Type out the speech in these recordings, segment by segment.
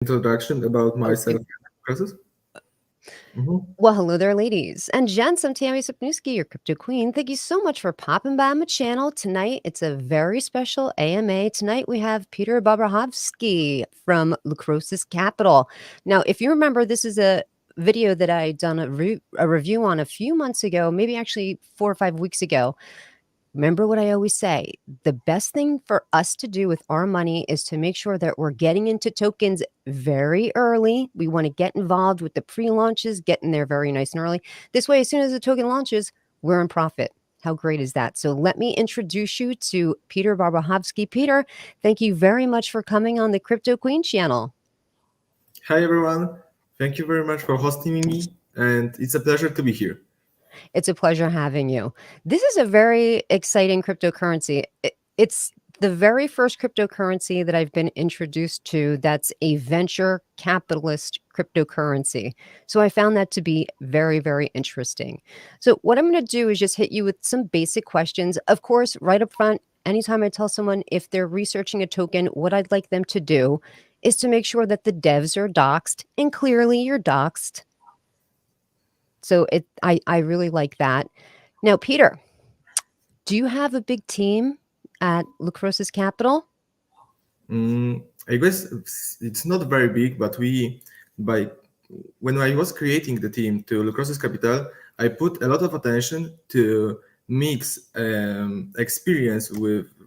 introduction about Okay. myself and process. Mhm. Well, hello there, ladies and gents. I'm Tammy Sapnewski, your crypto queen. Thank you so much for popping by my channel tonight. It's a very special AMA. Tonight we have Peter Barbachowski from Lucrosis Capital. Now, if you remember, this is a video that I done a review on a few months ago, maybe actually 4 or 5 weeks ago. Remember what I always say, the best thing for us to do with our money is to make sure that we're getting into tokens very early. We want to get involved with the pre-launches, get in there very nice and early. This way, as soon as the token launches, we're in profit. How great is that? So let me introduce you to Peter Barbachowski. Peter, thank you very much for coming on the Crypto Queen channel. Hi everyone, thank you very much for hosting me, and it's a pleasure to be here. It's a pleasure having you. This is a very exciting cryptocurrency. It's the very first cryptocurrency that I've been introduced to that's a venture capitalist cryptocurrency. So I found that to be very, very interesting. So, what I'm going to do is just hit you with some basic questions. Of course, right up front, anytime I tell someone if they're researching a token, what I'd like them to do is to make sure that the devs are doxed, and clearly you're doxed. So I really like that. Now, Peter, do you have a big team at Lucrosis Capital? I guess it's not very big, but by when I was creating the team to Lucrosis Capital, I put a lot of attention to mix experience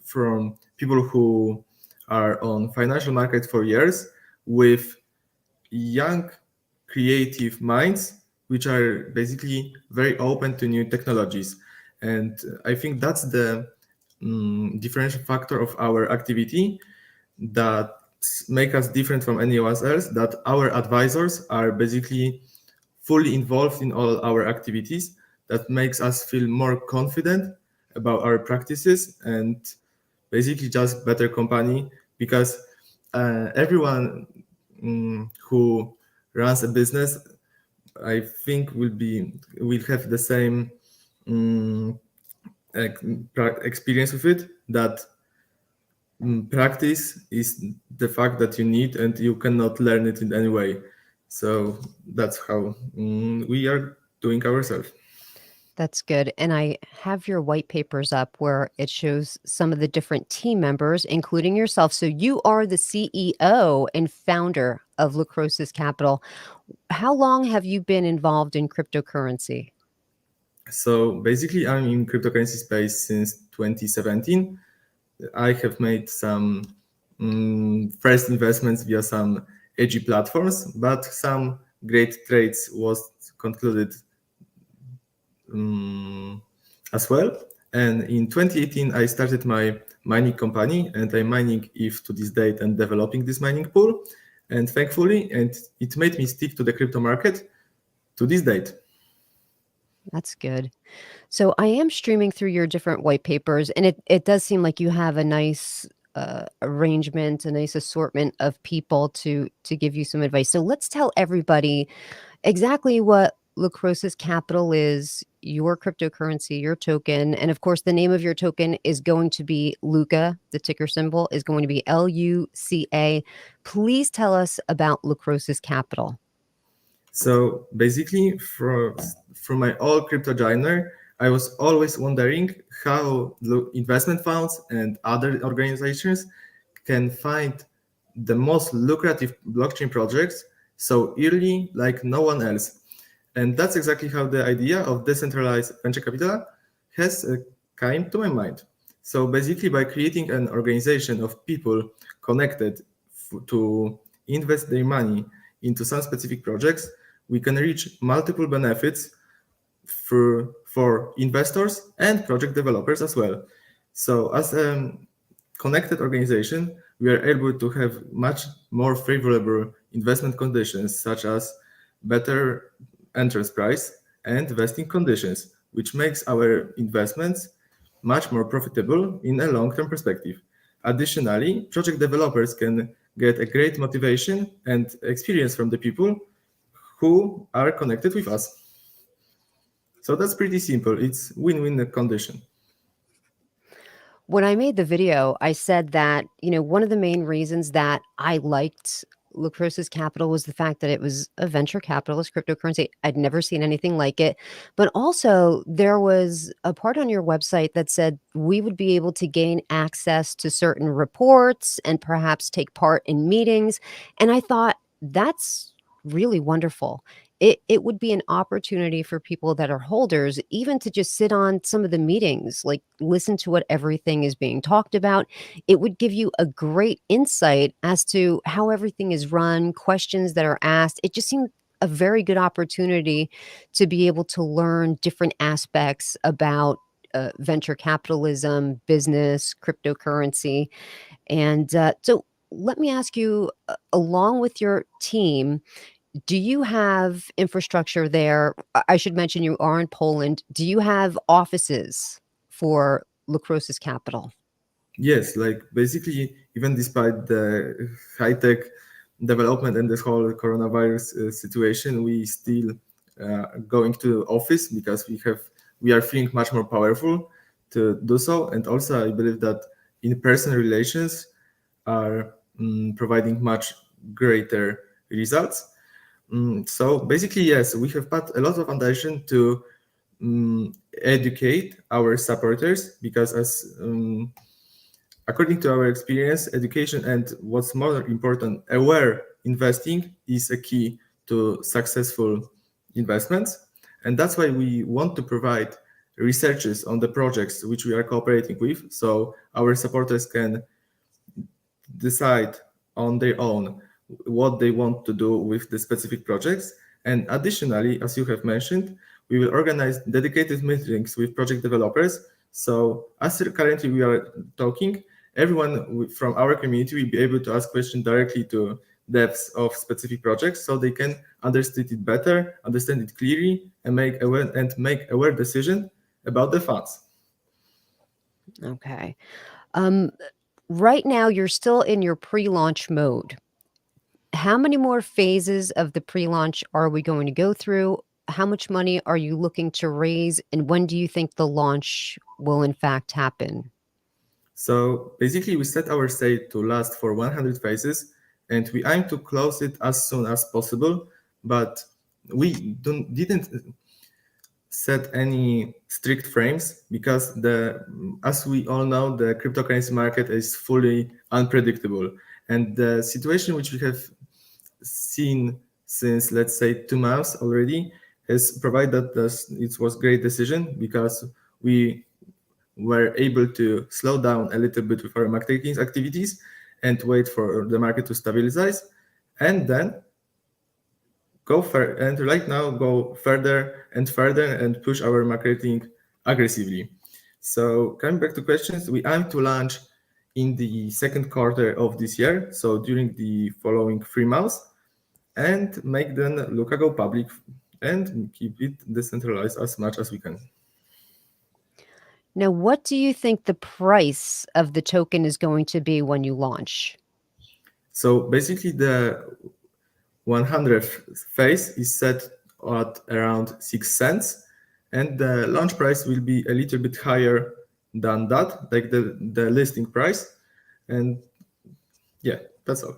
from people who are on financial market for years with young creative minds which are basically very open to new technologies, and I think that's the differential factor of our activity that make us different from anyone else, that our advisors are basically fully involved in all our activities. That makes us feel more confident about our practices and basically just better company, because everyone who runs a business, I think will have the same um, experience with it, that practice is the fact that you need and you cannot learn it in any way. So that's how we are doing ourselves. That's good. And I have your white papers up where it shows some of the different team members, including yourself. So you are the CEO and founder of Lucrosis Capital. How long have you been involved in cryptocurrency? So basically, I'm in cryptocurrency space since 2017. I have made some first investments via some edgy platforms, but some great trades was concluded as well. And in 2018, I started my mining company, and I'm mining ETH to this date and developing this mining pool. And thankfully, and it made me stick to the crypto market to this date. That's good. So I am streaming through your different white papers, and it does seem like you have a nice arrangement, a nice assortment of people to give you some advice. So let's tell everybody exactly what Lucrosis Capital is, your cryptocurrency, your token, and of course the name of your token is going to be Luca. The ticker symbol is going to be LUCA. Please tell us about Lucrosis Capital. So basically, from my old crypto journey, I was always wondering how investment funds and other organizations can find the most lucrative blockchain projects so early like no one else. And that's exactly how the idea of decentralized venture capital has come to my mind. So basically, by creating an organization of people connected to invest their money into some specific projects, we can reach multiple benefits for investors and project developers as well. So as a connected organization, we are able to have much more favorable investment conditions, such as better entrance price and vesting conditions, which makes our investments much more profitable in a long-term perspective. Additionally, project developers can get a great motivation and experience from the people who are connected with us. So that's pretty simple. It's win-win condition. When I made the video, I said that, one of the main reasons that I liked Lucrosis Capital was the fact that it was a venture capitalist cryptocurrency. I'd never seen anything like it. But also, there was a part on your website that said we would be able to gain access to certain reports and perhaps take part in meetings. And I thought that's really wonderful. It would be an opportunity for people that are holders, even to just sit on some of the meetings, like listen to what everything is being talked about. It would give you a great insight as to how everything is run, questions that are asked. It just seemed a very good opportunity to be able to learn different aspects about venture capitalism, business, cryptocurrency. And so let me ask you, along with your team, do you have infrastructure there? I should mention you are in Poland. Do you have offices for Lucrosis Capital? Yes, like basically, even despite the high tech development and this whole coronavirus situation, we still going to office because we are feeling much more powerful to do so. And also, I believe that in-person relations are providing much greater results. So basically, yes, we have put a lot of attention to educate our supporters because as according to our experience, education and what's more important, aware investing is a key to successful investments. And that's why we want to provide researches on the projects which we are cooperating with. So our supporters can decide on their own what they want to do with the specific projects. And additionally, as you have mentioned, we will organize dedicated meetings with project developers. So as currently we are talking, everyone from our community will be able to ask questions directly to devs of specific projects so they can understand it better, understand it clearly, and make aware decision about the funds. Okay. Um, right now, you're still in your pre-launch mode. How many more phases of the pre-launch are we going to go through? How much money are you looking to raise, and when do you think the launch will in fact happen? So basically, we set our sale to last for 100 phases, and we aim to close it as soon as possible. But we didn't set any strict frames because as we all know, the cryptocurrency market is fully unpredictable, and the situation which we have seen since, let's say, 2 months already has provided us it was great decision because we were able to slow down a little bit with our marketing activities and wait for the market to stabilize, and then and right now go further and further and push our marketing aggressively. So coming back to questions, we aim to launch in the second quarter of this year, so during the following 3 months, and make then Luca go public and keep it decentralized as much as we can. Now, what do you think the price of the token is going to be when you launch? So basically, the 100th phase is set at around 6 cents, and the launch price will be a little bit higher than that, like the listing price. And yeah, that's all.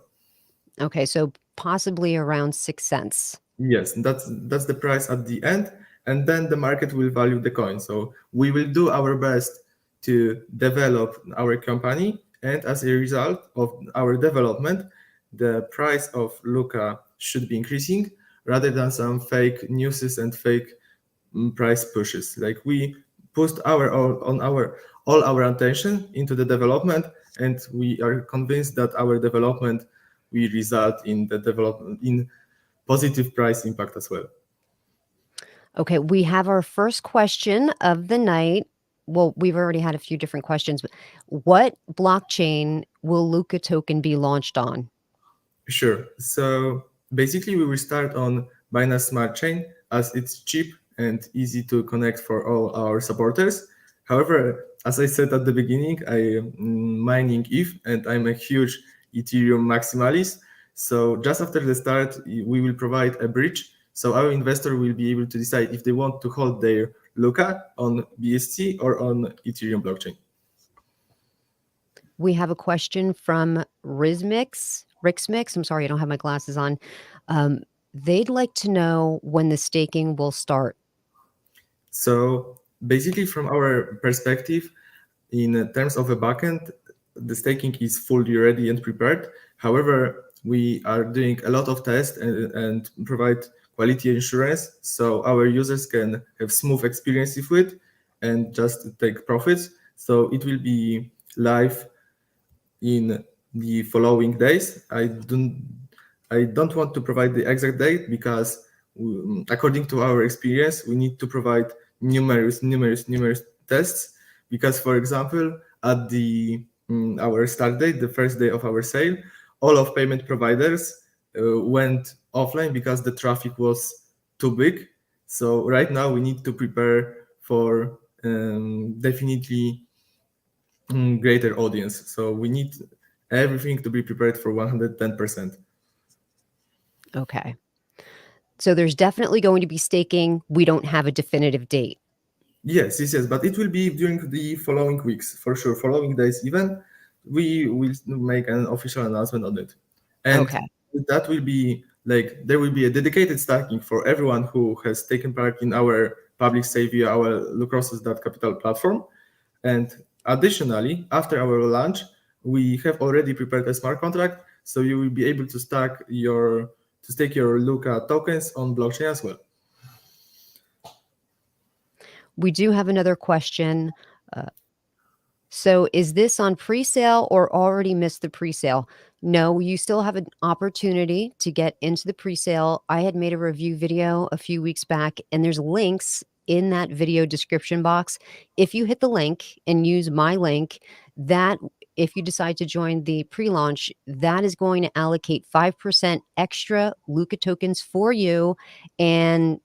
Okay, so possibly around 6 cents. Yes, that's the price at the end, and then the market will value the coin. So we will do our best to develop our company, and as a result of our development, the price of Luca should be increasing rather than some fake newses and fake price pushes. Like we pushed all our attention into the development, and we are convinced that our development will result in the development in positive price impact as well. Okay, we have our first question of the night. Well, we've already had a few different questions, but what blockchain will Luca token be launched on? Sure. So basically, we will start on Binance Smart Chain as it's cheap and easy to connect for all our supporters. However, as I said at the beginning, I am mining ETH and I'm a huge Ethereum maximalist. So just after the start, we will provide a bridge. So our investor will be able to decide if they want to hold their Luca on BSC or on Ethereum blockchain. We have a question from Rizmix. Rick's Mix, I'm sorry, I don't have my glasses on. They'd like to know when the staking will start. So basically, from our perspective, in terms of a backend, the staking is fully ready and prepared. However, we are doing a lot of tests and provide quality assurance so our users can have smooth experiences with it and just take profits. So it will be live in the following days. I don't want to provide the exact date because according to our experience, we need to provide numerous tests because, for example, at the our start date, the first day of our sale, all of payment providers went offline because the traffic was too big. So right now we need to prepare for definitely greater audience. So we need everything to be prepared for 110%. Okay. So there's definitely going to be staking. We don't have a definitive date. Yes, but it will be during the following weeks for sure. Following days, even we will make an official announcement on it, and Okay. that will be like there will be a dedicated stacking for everyone who has taken part in our public sale via our Lucroses.capital platform. And additionally, after our launch, we have already prepared a smart contract, so you will be able to stake your Luca tokens on blockchain as well. We do have another question. Uh, so is this on pre-sale or already missed the pre-sale? No, you still have an opportunity to get into the pre-sale. I had made a review video a few weeks back, and there's links in that video description box. If you hit the link and use my link, that if you decide to join the pre-launch, that is going to allocate 5% extra Luca tokens for you and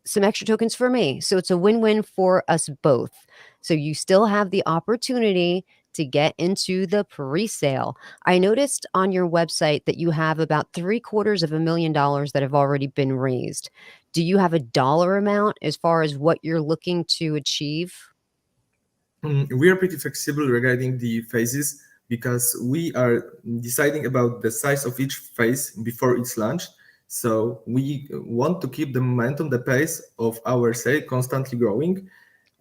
some extra tokens for me. So it's a win-win for us both. So you still have the opportunity to get into the pre-sale. I noticed on your website that you have about $750,000 that have already been raised. Do you have a dollar amount as far as what you're looking to achieve? We are pretty flexible regarding the phases because we are deciding about the size of each phase before it's launched. So we want to keep the momentum, the pace of our sale constantly growing.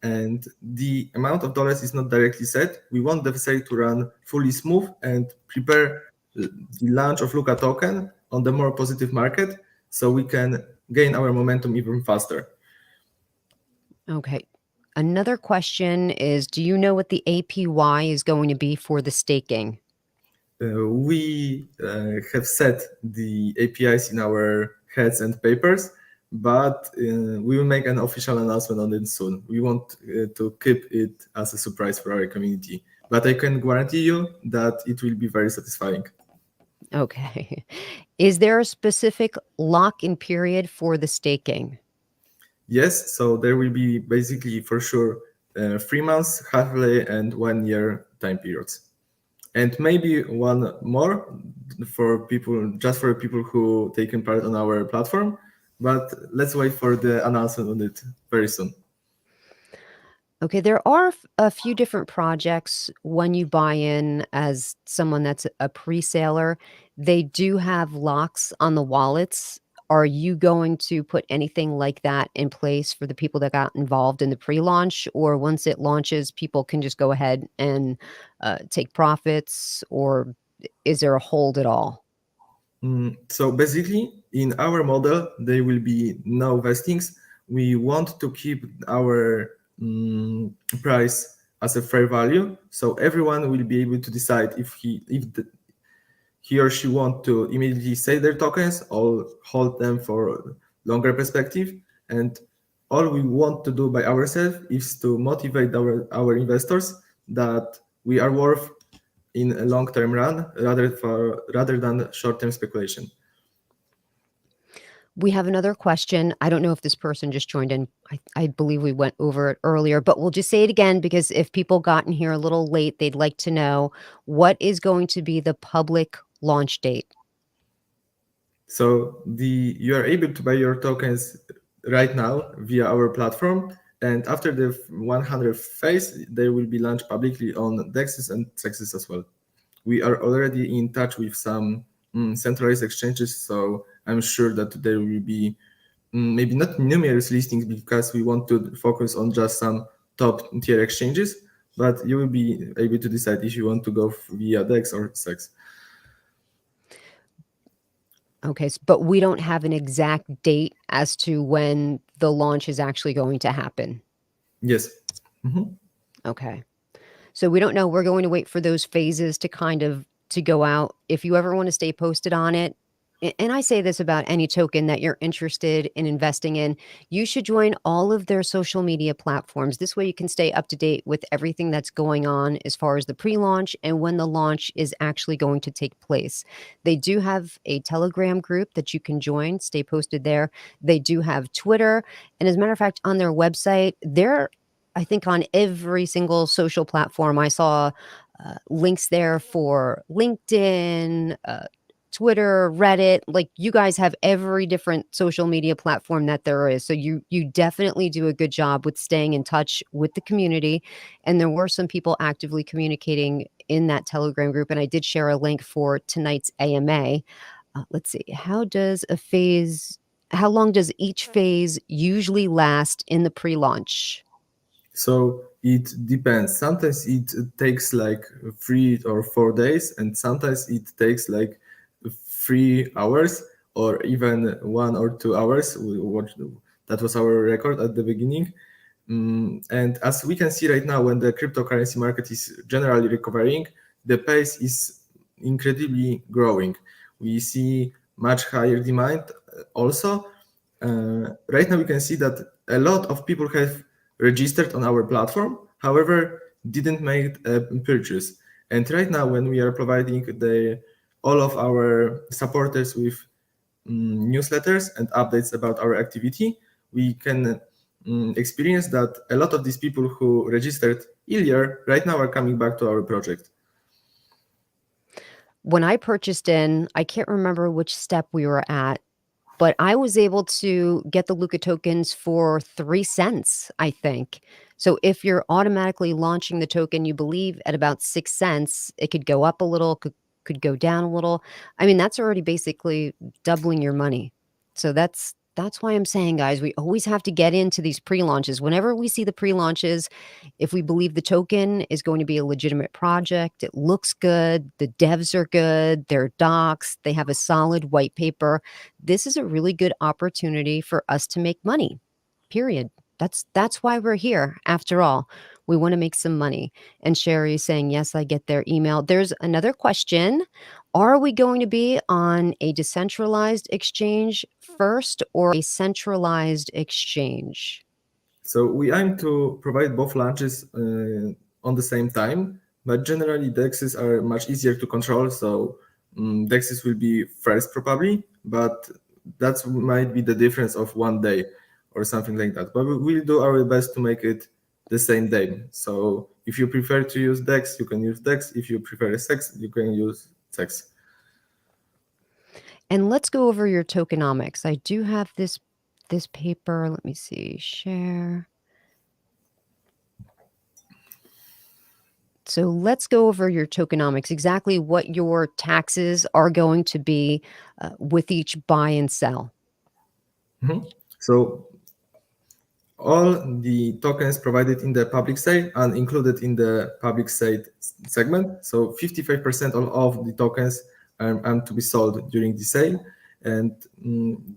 And the amount of dollars is not directly set. We want the sale to run fully smooth and prepare the launch of Luca token on the more positive market so we can gain our momentum even faster. Okay. Another question is, do you know what the APY is going to be for the staking? We have set the APIs in our heads and papers, but we will make an official announcement on it soon. We want to keep it as a surprise for our community, but I can guarantee you that it will be very satisfying. Okay. Is there a specific lock-in period for the staking? Yes, so there will be basically for sure 3 months, halfway, and 1 year time periods. And maybe one more for people, just for people who taken part on our platform. But let's wait for the announcement on it very soon. Okay, there are a few different projects when you buy in as someone that's a pre-saler. They do have locks on the wallets. Are you going to put anything like that in place for the people that got involved in the pre-launch, or once it launches, people can just go ahead and take profits, or is there a hold at all? So basically, in our model, there will be no vestings. We want to keep our price as a fair value, so everyone will be able to decide he or she want to immediately sell their tokens or hold them for longer perspective. And all we want to do by ourselves is to motivate our investors that we are worth in a long-term run rather than short-term speculation. We have another question. I don't know if this person just joined in. I believe we went over it earlier, but we'll just say it again because if people got in here a little late, they'd like to know what is going to be the public launch date. So you are able to buy your tokens right now via our platform, and after the 100th phase, they will be launched publicly on DEXs and CEXs as well. We are already in touch with some centralized exchanges. So I'm sure that there will be maybe not numerous listings because we want to focus on just some top tier exchanges, but you will be able to decide if you want to go via DEX or SEX. Okay, but we don't have an exact date as to when the launch is actually going to happen. Yes. Mhm. Okay. So we don't know. We're going to wait for those phases to to go out. If you ever want to stay posted on it, and I say this about any token that you're interested in investing in, you should join all of their social media platforms. This way you can stay up to date with everything that's going on as far as the pre-launch and when the launch is actually going to take place. They do have a Telegram group that you can join, stay posted there. They do have Twitter. And as a matter of fact, on their website, I think on every single social platform, I saw links there for LinkedIn, Twitter, Reddit. Like you guys have every different social media platform that there is. So you definitely do a good job with staying in touch with the community. And there were some people actively communicating in that Telegram group. And I did share a link for tonight's AMA. Let's see. How long does each phase usually last in the pre-launch? So it depends. Sometimes it takes like 3 or 4 days, and sometimes it takes like 3 hours or even 1 or 2 hours. That was our record at the beginning. And as we can see right now, when the cryptocurrency market is generally recovering, the pace is incredibly growing. We see much higher demand also. Right now, we can see that a lot of people have registered on our platform, however, didn't make a purchase. And right now, when we are providing all of our supporters with newsletters and updates about our activity, we can experience that a lot of these people who registered earlier right now are coming back to our project. When I purchased in, I can't remember which step we were at, but I was able to get the Luca tokens for 3 cents, I think. So if you're automatically launching the token, you believe at about 6 cents, it could go up a little, could go down a little. I mean, that's already basically doubling your money. So that's why I'm saying, guys, we always have to get into these pre-launches. Whenever we see the pre-launches, if we believe the token is going to be a legitimate project, it looks good, the devs are good, they're docs, they have a solid white paper, this is a really good opportunity for us to make money. Period. That's why we're here. After all, we want to make some money. And Sherry is saying, yes, I get their email. There's another question. Are we going to be on a decentralized exchange first or a centralized exchange? So we aim to provide both launches on the same time, but generally DEXs are much easier to control. So DEXs will be first probably, but that might be the difference of 1 day or something like that. But we'll do our best to make it the same day. So if you prefer to use DEX, you can use DEX. If you prefer SEX, you can use SEX. And let's go over your tokenomics. I do have this paper. Let me see. Share. So let's go over your tokenomics, exactly what your taxes are going to be with each buy and sell. Mm-hmm. So all the tokens provided in the public sale are included in the public sale segment. So 55% of the tokens are to be sold during the sale. And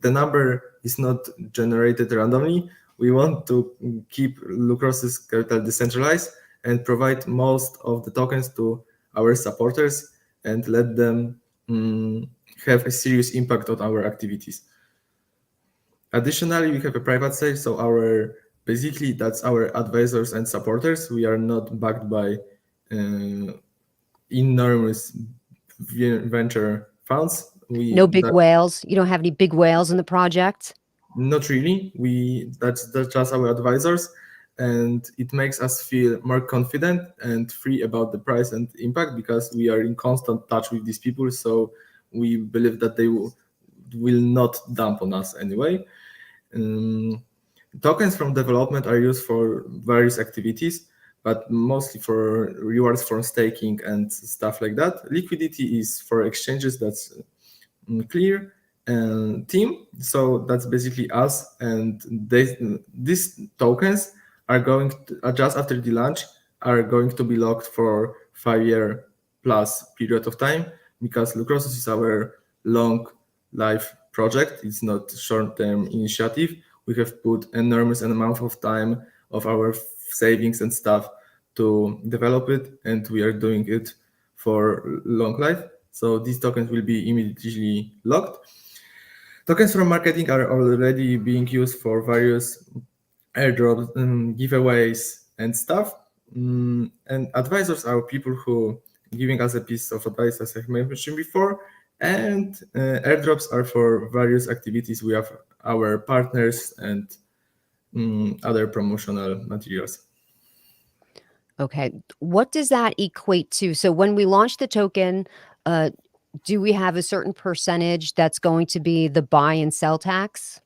the number is not generated randomly. We want to keep Lucrosis Capital decentralized and provide most of the tokens to our supporters and let them have a serious impact on our activities. Additionally, we have a private sale, so basically that's our advisors and supporters. We are not backed by enormous venture funds. No big whales. You don't have any big whales in the project? Not really. That's just our advisors, and it makes us feel more confident and free about the price and impact because we are in constant touch with these people. So we believe that they will not dump on us anyway. Tokens from development are used for various activities, but mostly for rewards from staking and stuff like that. Liquidity is for exchanges. That's clear team. So that's basically us, and these tokens are going to, just after the launch, are going to be locked for 5 year plus period of time, because Lucrosis is our long life project. It's not short term initiative. We have put enormous amount of time of our savings and stuff to develop it, and we are doing it for long life. So these tokens will be immediately locked. Tokens from marketing are already being used for various airdrops, giveaways, and stuff. And advisors are people who giving us a piece of advice, as I mentioned before. And airdrops are for various activities. We have our partners and other promotional materials. Okay. What does that equate to? So when we launch the token, uh, do we have a certain percentage that's going to be the buy and sell tax?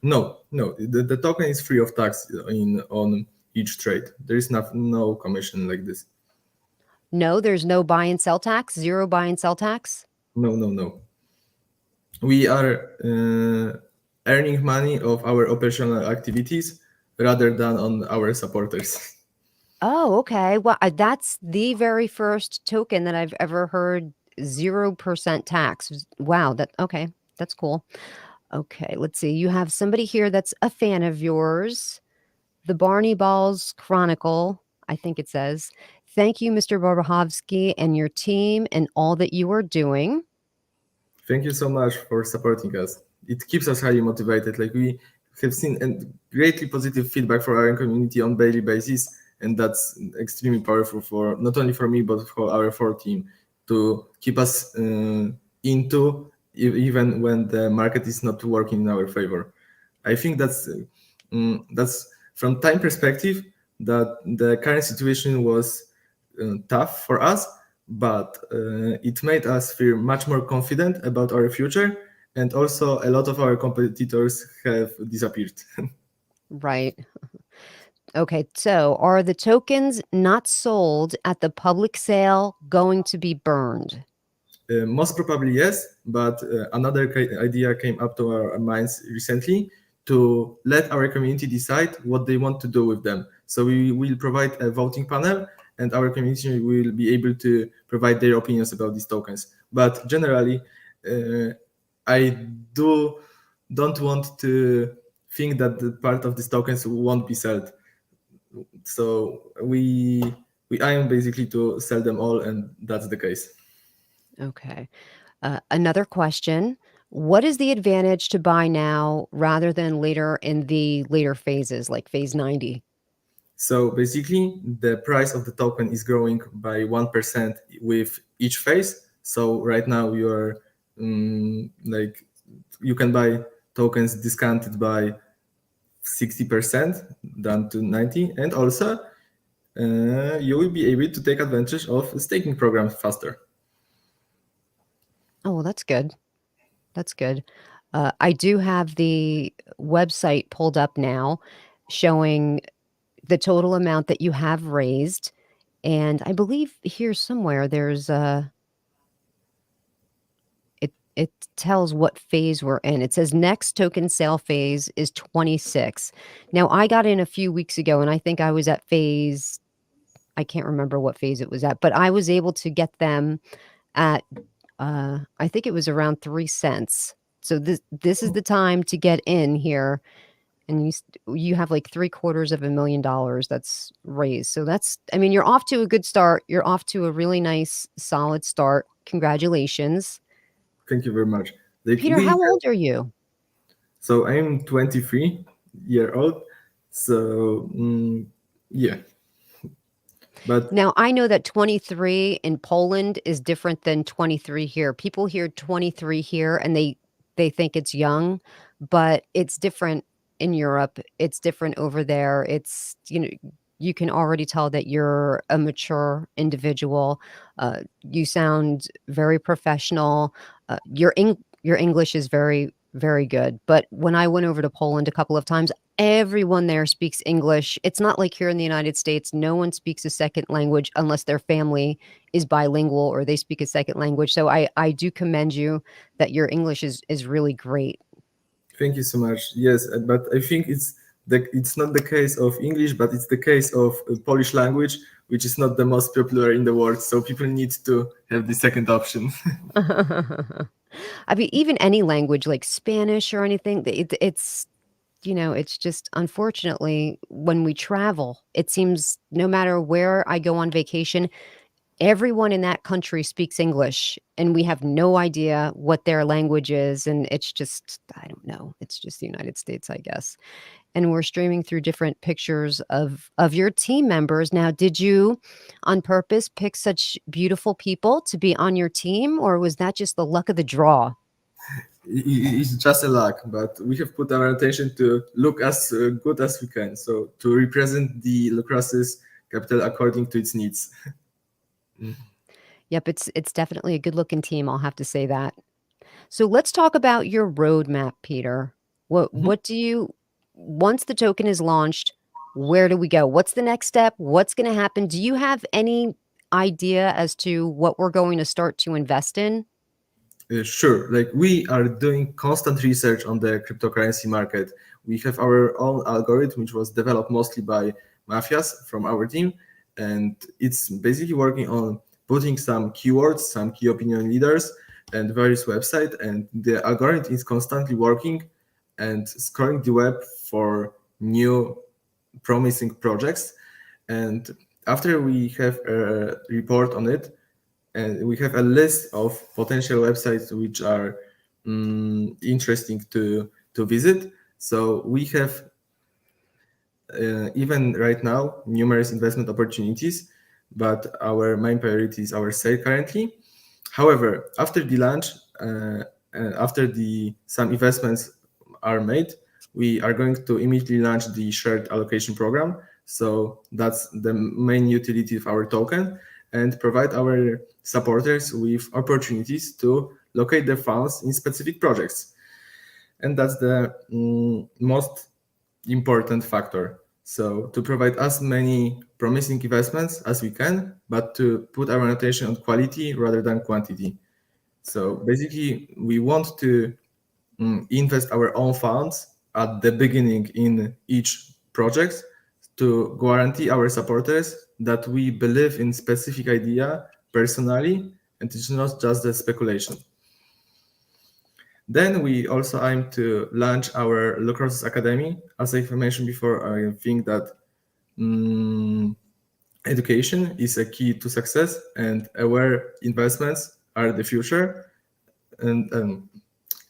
No. The token is free of tax in on each trade. There is no commission like this. No, there's no buy and sell tax, zero buy and sell tax. No. We are earning money of our operational activities rather than on our supporters. Oh, okay. Well, that's the very first token that I've ever heard 0% tax. Wow, okay. That's cool. Okay, let's see. You have somebody here that's a fan of yours. The Barney Balls Chronicle, I think it says. Thank you, Mr. Barbachowski, and your team and all that you are doing. Thank you so much for supporting us. It keeps us highly motivated. Like, we have seen and greatly positive feedback from our community on daily basis, and that's extremely powerful for not only for me but for our full team to keep us even when the market is not working in our favor. I think that's from time perspective that the current situation was tough for us, but it made us feel much more confident about our future, and also a lot of our competitors have disappeared. Right. Okay, so are the tokens not sold at the public sale going to be burned? Most probably yes, but another idea came up to our minds recently to let our community decide what they want to do with them. So we will provide a voting panel, and our community will be able to provide their opinions about these tokens. But generally, I don't want to think that the part of these tokens won't be sold. So we aim basically to sell them all, and that's the case. Okay. Another question. What is the advantage to buy now rather than later in the later phases, like phase 90? So basically, the price of the token is growing by 1% with each phase. So right now you are like you can buy tokens discounted by 60% down to 90, and also you will be able to take advantage of staking programs faster. Oh, well, that's good. That's good. I do have the website pulled up now showing the total amount that you have raised. And I believe here somewhere there's it tells what phase we're in. It says next token sale phase is 26. Now I got in a few weeks ago and I think I was at phase, I can't remember what phase it was at, but I was able to get them at I think it was around 3 cents. So this is the time to get in here, and you have like $750,000 that's raised. So that's, I mean, you're off to a good start. You're off to a really nice solid start. Congratulations. Thank you very much. Like Peter, how old are you? so I'm 23-year old. So yeah, but Now, I know that 23 in Poland is different than 23 here. People hear 23 here and they think it's young, but it's different in Europe. It's different over there. It's, you can already tell that you're a mature individual. You sound very professional. your English is very, very good. But when I went over to Poland a couple of times, everyone there speaks English. It's not like here in the United States, no one speaks a second language unless their family is bilingual or they speak a second language. So I do commend you that your English is really great. Thank you so much. Yes, but I think it's not the case of English, but it's the case of Polish language, which is not the most popular in the world. So people need to have the second option. I mean, even any language like Spanish or anything, it's, it's just unfortunately when we travel, it seems no matter where I go on vacation, everyone in that country speaks English and we have no idea what their language is. And it's just, I don't know. It's just the United States, I guess. And we're streaming through different pictures of your team members. Now, did you on purpose pick such beautiful people to be on your team, or was that just the luck of the draw? It's just a luck, but we have put our attention to look as good as we can. So to represent the lacrosse's capital according to its needs. Yep, it's definitely a good looking team, I'll have to say that. So let's talk about your roadmap, Peter. Mhm. What do you once the token is launched, where do we go? What's the next step? What's going to happen? Do you have any idea as to what we're going to start to invest in? Sure. Like we are doing constant research on the cryptocurrency market. We have our own algorithm, which was developed mostly by mafias from our team, and it's basically working on putting some keywords, some key opinion leaders, and various websites. And the algorithm is constantly working and scrolling the web for new promising projects. And after we have a report on it, and we have a list of potential websites which are interesting to visit. So we have even right now numerous investment opportunities, but our main priority is our sale currently. However, after the launch, and after the some investments are made, we are going to immediately launch the shared allocation program. So that's the main utility of our token, and provide our supporters with opportunities to locate their funds in specific projects. And that's the most important factor. So to provide as many promising investments as we can, but to put our attention on quality rather than quantity. So basically, we want to invest our own funds at the beginning in each project to guarantee our supporters that we believe in specific idea personally and it's not just the speculation. Then we also aim to launch our Lucrosis Academy. As I mentioned before, I think that education is a key to success and aware investments are the future. And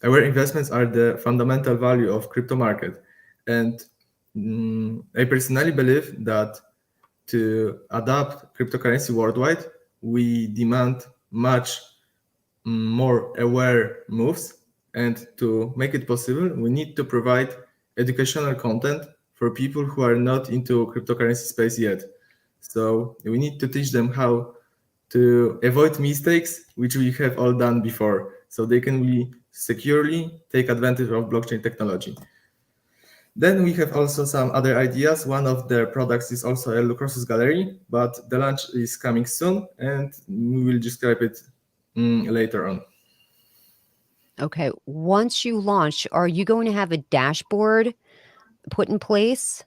aware investments are the fundamental value of crypto market. And I personally believe that to adapt cryptocurrency worldwide, we demand much more aware moves. And to make it possible, we need to provide educational content for people who are not into cryptocurrency space yet. So we need to teach them how to avoid mistakes, which we have all done before, so they can really securely take advantage of blockchain technology. Then we have also some other ideas. One of the products is also a Lucrosis gallery, but the launch is coming soon, and we will describe it later on. Okay. Once you launch, are you going to have a dashboard put in place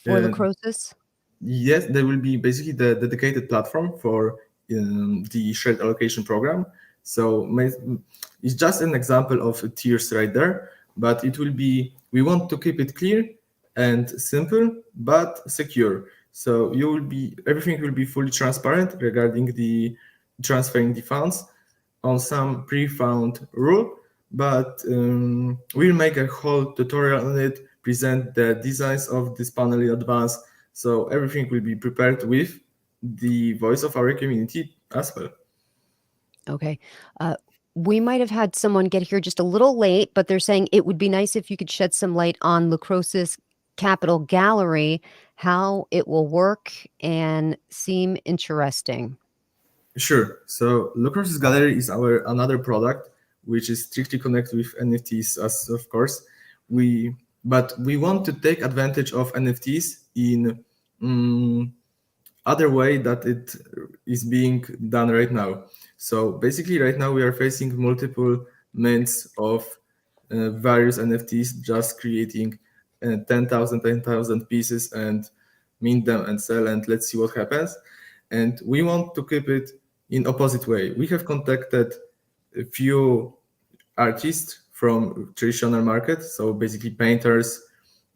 for Uh, Lacrosis? yes, there will be basically the dedicated platform for the shared allocation program. So it's just an example of tiers right there, but it will be, we want to keep it clear and simple, but secure. So everything will be fully transparent regarding the transferring the funds on some pre-found rule, but we'll make a whole tutorial on it, present the designs of this panel in advance, so everything will be prepared with the voice of our community as well. Okay. We might have had someone get here just a little late, but they're saying it would be nice if you could shed some light on Lacrosis Capital Gallery, how it will work and seem interesting. Sure. So Lucrosis Gallery is our another product which is strictly connected with NFTs, as of course. But we want to take advantage of NFTs in other way that it is being done right now. So basically, right now we are facing multiple mints of various NFTs, just creating 10,000 pieces and mint them and sell, and let's see what happens. And we want to keep it in opposite way. We have contacted a few artists from traditional market, so basically painters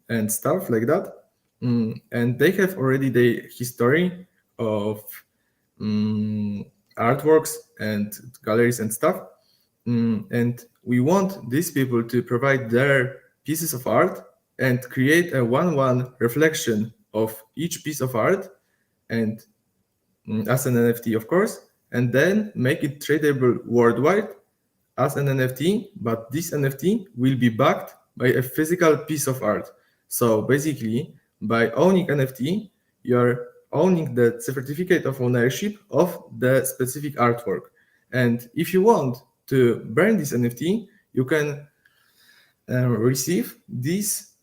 and stuff like that. And they have already the history of artworks and galleries and stuff. And we want these people to provide their pieces of art and create a one-one reflection of each piece of art, and as an NFT, of course, and then make it tradable worldwide as an NFT, but this NFT will be backed by a physical piece of art. So basically, by owning NFT, you're owning the certificate of ownership of the specific artwork. And if you want to burn this NFT, you can receive this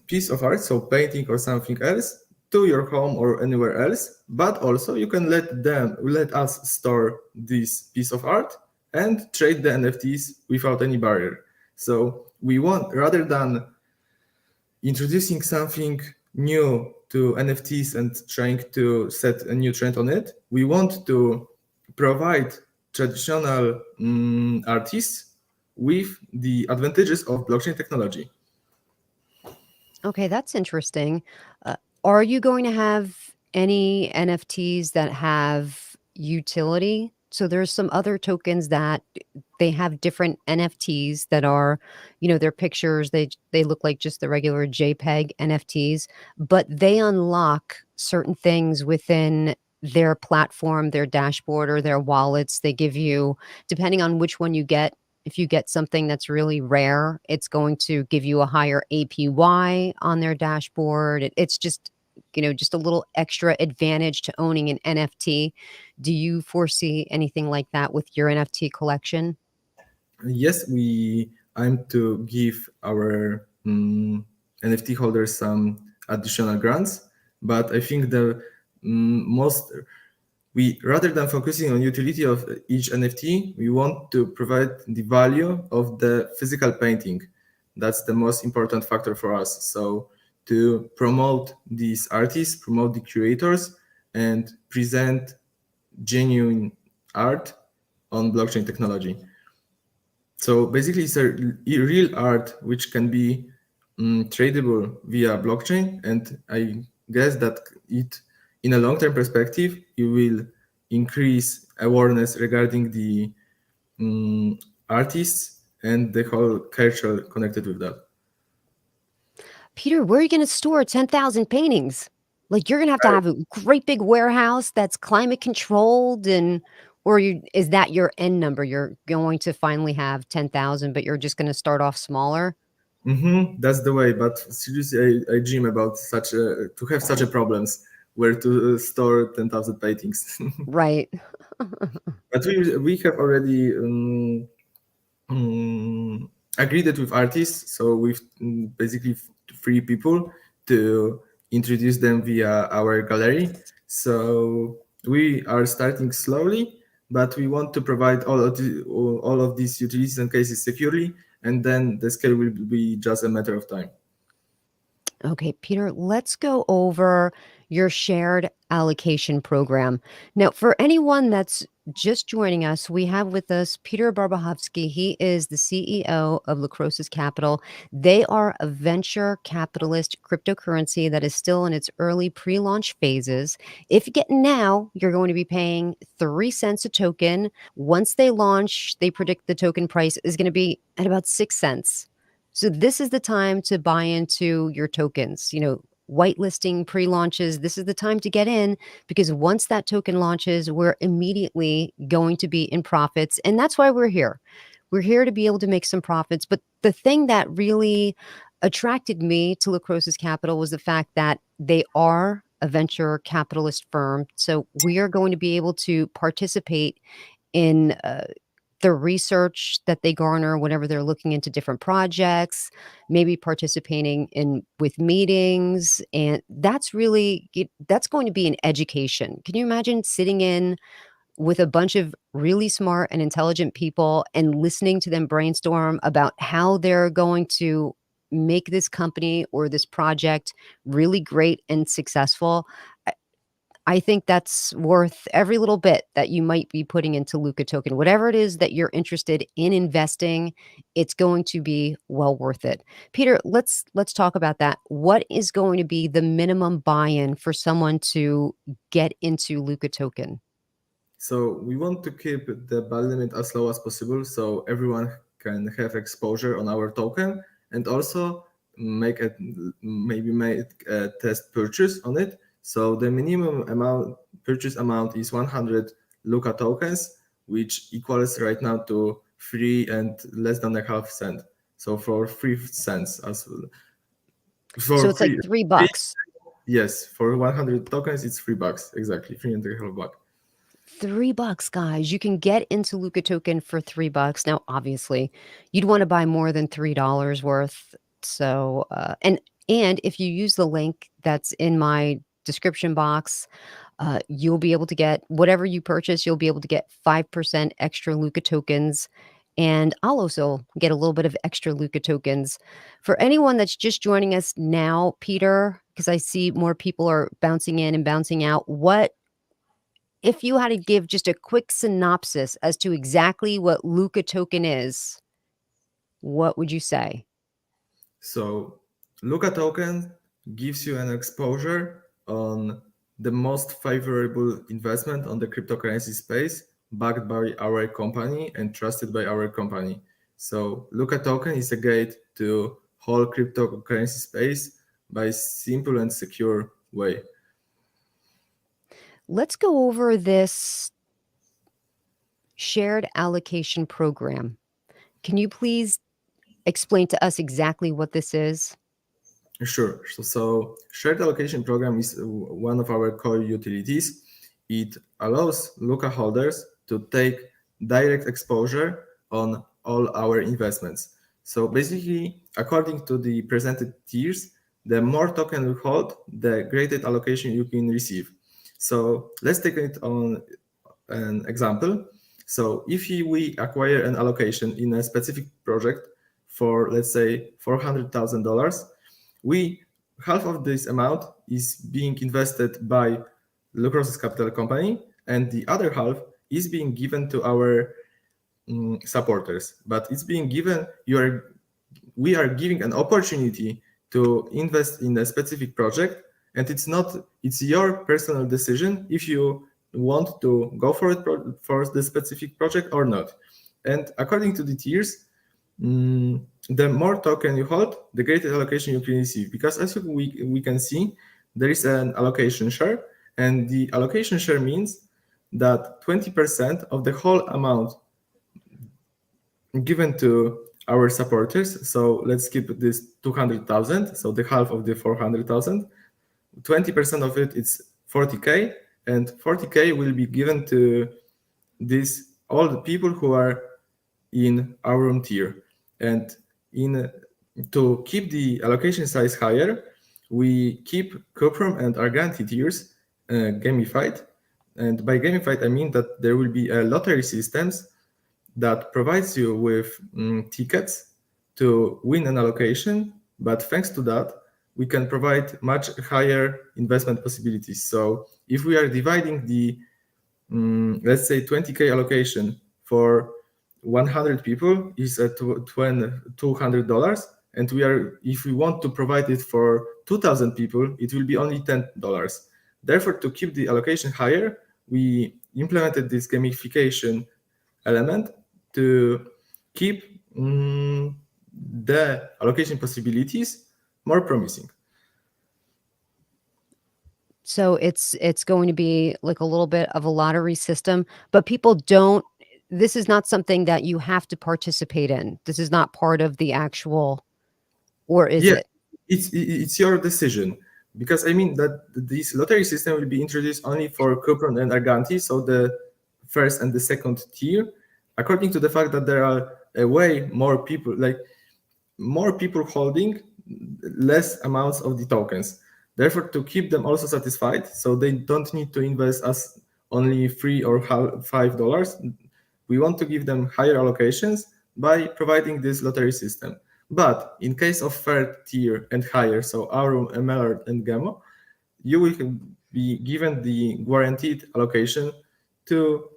piece of art, so painting or something else, to your home or anywhere else. But also you can let us store this piece of art and trade the NFTs without any barrier. So we want, rather than introducing something new to NFTs and trying to set a new trend on it, we want to provide traditional artists with the advantages of blockchain technology. Okay, that's interesting. Are you going to have any NFTs that have utility? So there's some other tokens that they have different NFTs that are, their pictures, they look like just the regular JPEG NFTs, but they unlock certain things within their platform, their dashboard, or their wallets. They give you, depending on which one you get, if you get something that's really rare, it's going to give you a higher APY on their dashboard. It's just, just a little extra advantage to owning an NFT. Do you foresee anything like that with your NFT collection? Yes, we aim to give our NFT holders some additional grants, but I think the most we, rather than focusing on utility of each NFT, we want to provide the value of the physical painting. That's the most important factor for us. So to promote these artists, promote the curators, and present genuine art on blockchain technology. So basically, it's a real art which can be tradable via blockchain, and I guess that it, in a long-term perspective, it will increase awareness regarding the artists and the whole culture connected with that. Peter, where are you going to store 10,000 paintings? Like, you're going to have a great big warehouse that's climate controlled, is that your end number? You're going to finally have 10,000, but you're just going to start off smaller? That's the way, but seriously, I dream about to have such a problems where to store 10,000 paintings. Right. But we have already agreed it with artists, so with basically three people to introduce them via our gallery. So we are starting slowly, but we want to provide all of these utilities and cases securely, and then the scale will be just a matter of time. Okay, Peter, let's go over your shared allocation program. Now, for anyone that's just joining us, we have with us Peter Barbachowski. He is the CEO of Lacrosis Capital. They are a venture capitalist cryptocurrency that is still in its early pre-launch phases. If you get now, you're going to be paying 3 cents a token. Once they launch, they predict the token price is going to be at about 6 cents. So this is the time to buy into your tokens, whitelisting pre-launches. This is the time to get in, because once that token launches, we're immediately going to be in profits. And that's why we're here. We're here to be able to make some profits. But the thing that really attracted me to Lacrosis Capital was the fact that they are a venture capitalist firm. So we are going to be able to participate in the research that they garner whenever they're looking into different projects, maybe participating in with meetings, and that's going to be an education. Can you imagine sitting in with a bunch of really smart and intelligent people and listening to them brainstorm about how they're going to make this company or this project really great and successful? I think that's worth every little bit that you might be putting into Luca token. Whatever it is that you're interested in investing, it's going to be well worth it. Peter, let's talk about that. What is going to be the minimum buy-in for someone to get into Luca token? So we want to keep the buy limit as low as possible, so everyone can have exposure on our token, and also maybe make a test purchase on it. So the minimum purchase amount is 100 Luca tokens, which equals right now to 3 and less than a half cent. So for 3 cents as well. So For it's like free, free, $3. yes, for 100 tokens, it's $3 exactly, 3.5 bucks. $3, guys. You can get into Luca token for $3. Now, obviously, you'd want to buy more than $3 worth. So, and if you use the link that's in my description box, you'll be able to get whatever you purchase. You'll be able to get 5% extra Luca tokens. And I'll also get a little bit of extra Luca tokens. For anyone that's just joining us now, Peter, because I see more people are bouncing in and bouncing out, if you had to give just a quick synopsis as to exactly what Luca token is, what would you say? So Luca token gives you an exposure on the most favorable investment on the cryptocurrency space, backed by our company and trusted by our company. So Luca token is a gate to whole cryptocurrency space by simple and secure way. Let's go over this shared allocation program. Can you please explain to us exactly what this is? Sure. So shared allocation program is one of our core utilities. It allows Luca holders to take direct exposure on all our investments. So basically, according to the presented tiers, the more token you hold, the greater allocation you can receive. So let's take it on an example. So if we acquire an allocation in a specific project for, let's say, $400,000, we half of this amount is being invested by Lucrosis Capital Company, and the other half is being given to our supporters. But it's being given, we are giving an opportunity to invest in a specific project, and it's your personal decision if you want to go for it for the specific project or not. And according to the tiers, the more token you hold, the greater allocation you can receive. Because as we can see, there is an allocation share, and the allocation share means that 20% of the whole amount given to our supporters. So let's keep this 200,000. So the half of the 400,000, 20% of it is 40K, and 40K will be given to all the people who are in our own tier. And to keep the allocation size higher, we keep Cuprum and Arganti tiers gamified. And by gamified, I mean that there will be a lottery systems that provides you with tickets to win an allocation. But thanks to that, we can provide much higher investment possibilities. So if we are dividing the, let's say, 20K allocation for 100 people is at $200, and if we want to provide it for 2,000 people, it will be only $10. Therefore, to keep the allocation higher, we implemented this gamification element to keep the allocation possibilities more promising. So it's going to be like a little bit of a lottery system, but people don't. This is not something that you have to participate in. This is not part of the actual, or is it? It's your decision, because I mean that this lottery system will be introduced only for Cupron and Arganti, so the first and the second tier. according to the fact that there are way more people, like more people holding less amounts of the tokens. Therefore, to keep them also satisfied, so they don't need to invest as only $3 or $5, we want to give them higher allocations by providing this lottery system. But in case of third tier and higher, so Aurum, Emerald, and Gemo, you will be given the guaranteed allocation to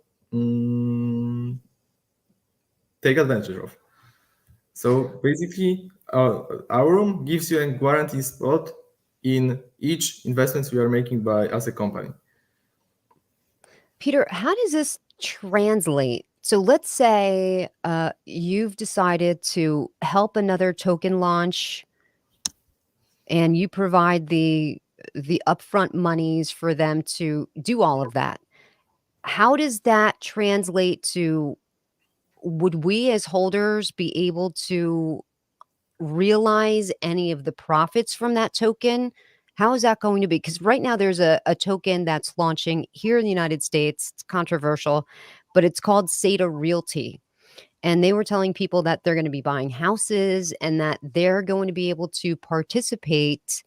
take advantage of. So basically, Aurum gives you a guaranteed spot in each investments we are making by as a company. Peter, how does this translate? So let's say you've decided to help another token launch and you provide the upfront monies for them to do all of that. How does that translate to, would we as holders be able to realize any of the profits from that token? How is that going to be? Because right now there's a token that's launching here in the United States. It's controversial, but it's called Seda Realty. And they were telling people that they're going to be buying houses and that they're going to be able to participate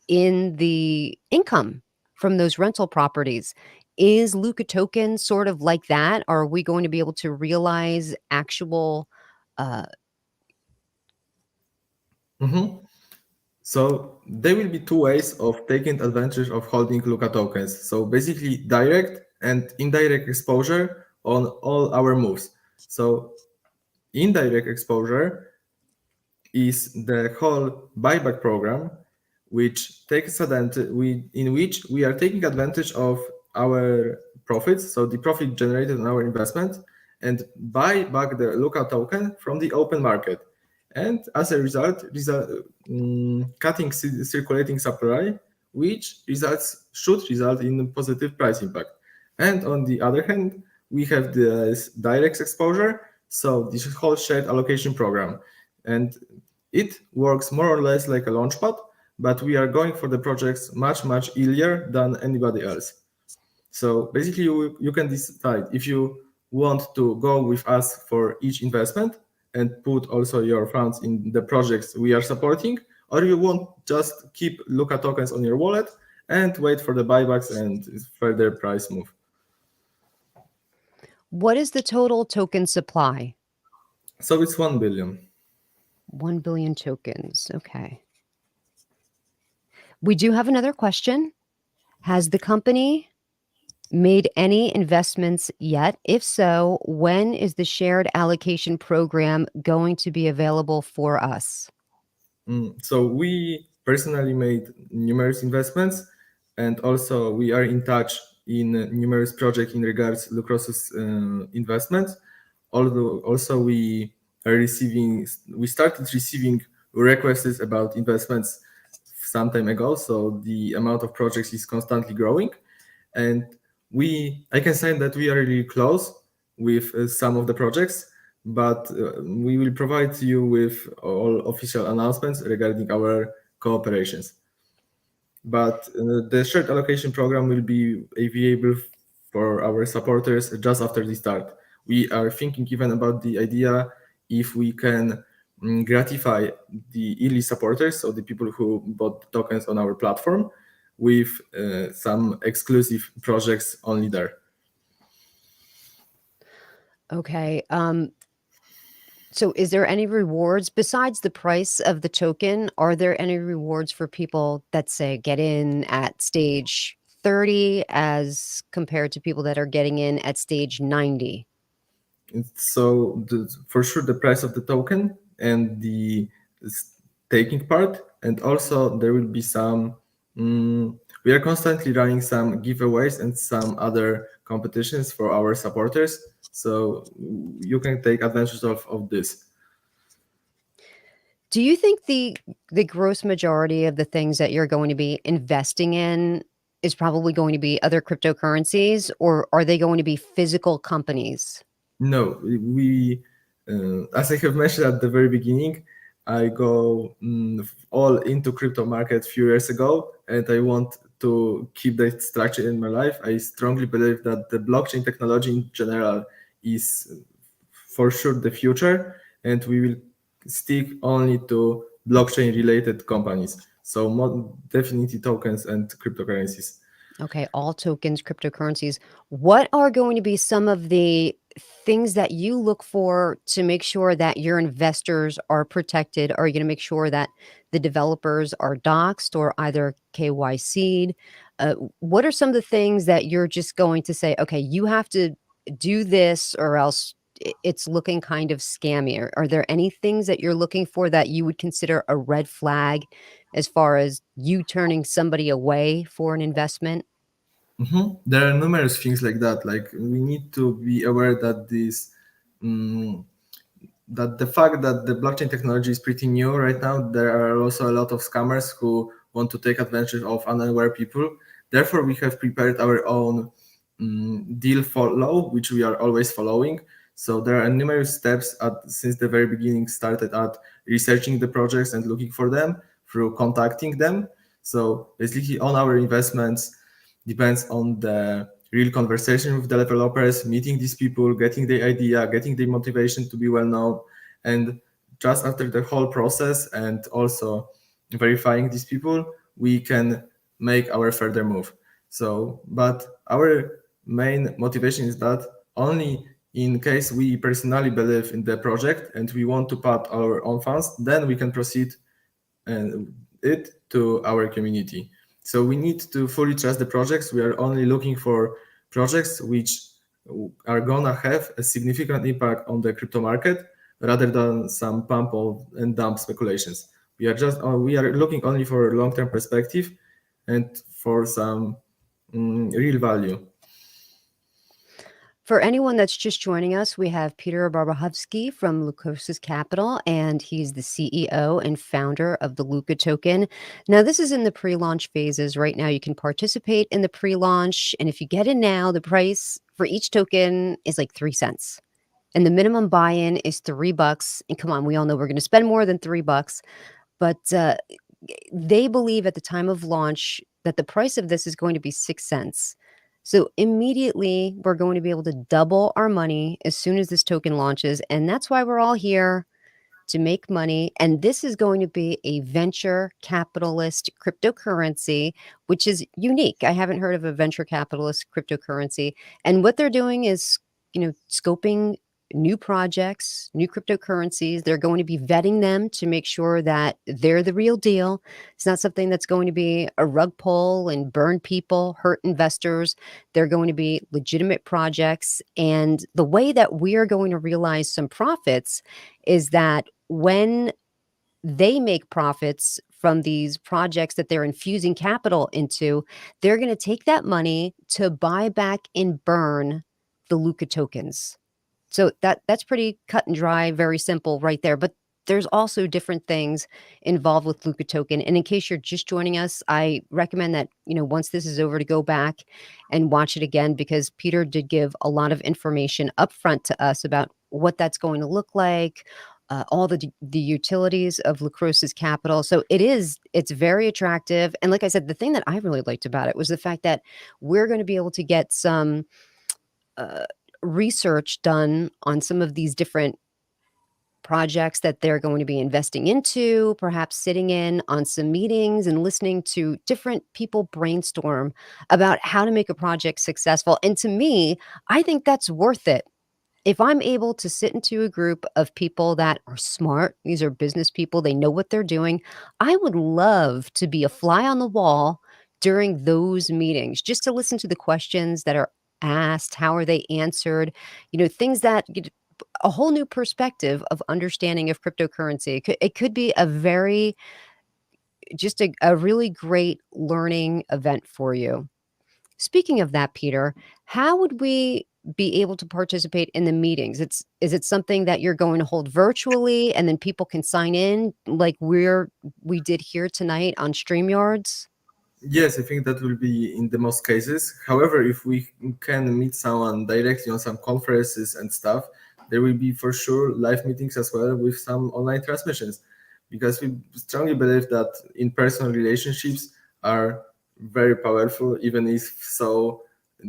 in the income from those rental properties. Is Luca token sort of like that? Are we going to be able to realize actual So there will be two ways of taking advantage of holding Luca tokens. So basically direct and indirect exposure on all our moves. So indirect exposure is the whole buyback program, which takes advantage, in which we are taking advantage of our profits, so the profit generated on our investment, and buy back the Luca token from the open market. And as a result, cutting circulating supply, which should result in a positive price impact. And on the other hand, we have this direct exposure, so this whole shared allocation program. And it works more or less like a launchpad, but we are going for the projects much earlier than anybody else. So basically, you can decide if you want to go with us for each investment and put also your funds in the projects we are supporting, or you want just keep Luca tokens on your wallet and wait for the buybacks and further price move. what is the total token supply? So it's 1 billion. 1 billion tokens. Okay. We do have another question. Has the company made any investments yet? If so, when is the shared allocation program going to be available for us? So we personally made numerous investments, and also we are in touch in numerous projects in regards to Lucrose's investments. Although also we started receiving requests about investments some time ago, so the amount of projects is constantly growing, and I can say that we are really close with some of the projects, but we will provide you with all official announcements regarding our cooperations. But the shared allocation program will be available for our supporters just after the start. We are thinking even about the idea if we can gratify the early supporters, so the people who bought tokens on our platform, with some exclusive projects only there. Okay. So is there any rewards besides the price of the token? Are there any rewards for people that say get in at stage 30 as compared to people that are getting in at stage 90? So for sure the price of the token and the staking part, and also there will be some we are constantly running some giveaways and some other competitions for our supporters, so you can take advantage of this. Do you think the gross majority of the things that you're going to be investing in is probably going to be other cryptocurrencies, or are they going to be physical companies? No, we as I have mentioned at the very beginning, I go all into crypto market a few years ago, and I want to keep that structure in my life. I strongly believe that the blockchain technology in general is for sure the future, and we will stick only to blockchain related companies. So more definitely tokens and cryptocurrencies. Okay, all tokens, cryptocurrencies. What are going to be some of the things that you look for to make sure that your investors are protected? Are you going to make sure that the developers are doxxed or either KYC'd? What are some of the things that you're just going to say, okay, you have to do this or else it's looking kind of scammy? Are there any things that you're looking for that you would consider a red flag as far as you turning somebody away for an investment? There are numerous things like that. Like we need to be aware that mm, that the fact that the blockchain technology is pretty new right now, there are also a lot of scammers who want to take advantage of unaware people. Therefore, we have prepared our own deal follow, which we are always following. So there are numerous steps since the very beginning started at researching the projects and looking for them through contacting them. So basically, all our investments depends on the real conversation with the developers, meeting these people, getting the idea, getting the motivation to be well known. And just after the whole process and also verifying these people, we can make our further move. So, but our main motivation is that only in case we personally believe in the project and we want to put our own funds, then we can proceed and it to our community. So we need to fully trust the projects. We are only looking for projects which are gonna have a significant impact on the crypto market rather than some pump of and dump speculations. We are looking only for a long-term perspective and for some real value. For anyone that's just joining us, we have Peter Barbachowski from Luca's Capital, and he's the CEO and founder of the Luca token. Now, this is in the pre-launch phases. Right now, you can participate in the pre-launch, and if you get in now, the price for each token is like 3 cents. And the minimum buy-in is $3. And come on, we all know we're going to spend more than $3, but they believe at the time of launch that the price of this is going to be 6 cents. So immediately we're going to be able to double our money as soon as this token launches. And that's why we're all here to make money. And this is going to be a venture capitalist cryptocurrency, which is unique. I haven't heard of a venture capitalist cryptocurrency. And what they're doing is, scoping new projects, new cryptocurrencies. They're going to be vetting them to make sure that they're the real deal. It's not something that's going to be a rug pull and burn people, hurt investors. They're going to be legitimate projects. And the way that we are going to realize some profits is that when they make profits from these projects that they're infusing capital into, they're going to take that money to buy back and burn the Luca tokens. So that's pretty cut and dry, very simple right there. But there's also different things involved with Luca token. And in case you're just joining us, I recommend that, once this is over, to go back and watch it again, because Peter did give a lot of information upfront to us about what that's going to look like, all the utilities of Luca's Capital. So it's very attractive. And like I said, the thing that I really liked about it was the fact that we're going to be able to get some research done on some of these different projects that they're going to be investing into, perhaps sitting in on some meetings and listening to different people brainstorm about how to make a project successful. And to me, I think that's worth it. If I'm able to sit into a group of people that are smart, these are business people, they know what they're doing, I would love to be a fly on the wall during those meetings, just to listen to the questions that are asked, how are they answered, things that get a whole new perspective of understanding of cryptocurrency. It could be a really great learning event for you. Speaking of that, Peter, how would we be able to participate in the meetings? Is it something that you're going to hold virtually and then people can sign in like we did here tonight on StreamYards? Yes, I think that will be in the most cases. However, if we can meet someone directly on some conferences and stuff, there will be for sure live meetings as well with some online transmissions, because we strongly believe that in-person relationships are very powerful, even if so